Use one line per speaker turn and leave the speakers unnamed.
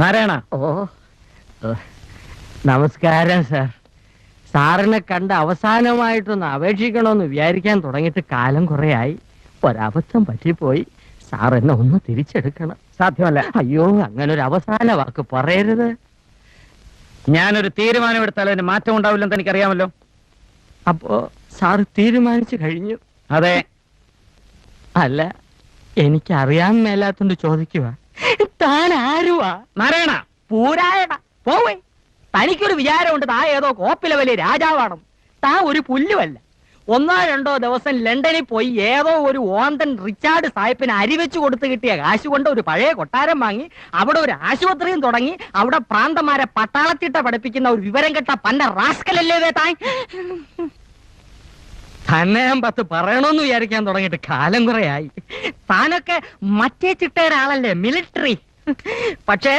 നാരായണ.
ഓ നമസ്കാരം സാർ. സാറിനെ കണ്ട് അവസാനമായിട്ടൊന്ന് അപേക്ഷിക്കണമെന്ന് വിചാരിക്കാൻ തുടങ്ങിയിട്ട് കാലം കുറയായി. ഒരബദ്ധം പറ്റിപ്പോയി. സാർ എന്നെ ഒന്ന് തിരിച്ചെടുക്കണം.
സാധ്യമല്ല.
അയ്യോ, അങ്ങനെ ഒരു അവസാന വാക്ക് പറയരുത്.
ഞാനൊരു തീരുമാനമെടുത്താൽ അതിന് മാറ്റം ഉണ്ടാവില്ലെന്ന് എനിക്കറിയാമല്ലോ.
അപ്പോ സാർ തീരുമാനിച്ചു കഴിഞ്ഞു?
അതെ.
അല്ല, എനിക്കറിയാൻ മേലാത്തോണ്ട് ചോദിക്കുക. താൻ ആരുവാ?
നാരായണ.
പൂരായണ പോവേ. തനിക്കൊരു വിചാരമുണ്ട് താ ഏതോ കോപ്പിലെ വലിയ രാജാവാണ്. താ ഒരു പുല്ലുമല്ല. 1-2 ദിവസം ലണ്ടനിൽ പോയി ഏതോ ഒരു ഓന്തൻ റിച്ചാർഡ് സാഹിബിന് അരിവെച്ചു കൊടുത്ത് കിട്ടിയ കാശ് കൊണ്ട് ഒരു പഴയ കൊട്ടാരം വാങ്ങി അവിടെ ഒരു ആശുപത്രിയും തുടങ്ങി അവിടെ പ്രാന്തമാരെ പട്ടാളത്തിട്ട പഠിപ്പിക്കുന്ന ഒരു വിവരം കെട്ട പന്ന റാസ്കലല്ലേ താൻ. തന്നെ ഞാൻ 10 പറയണമെന്ന് വിചാരിക്കാൻ തുടങ്ങിയിട്ട് കാലം കുറയായി. താനൊക്കെ മറ്റേ ചിട്ടയുടെ ആളല്ലേ, മിലിറ്ററി. പക്ഷേ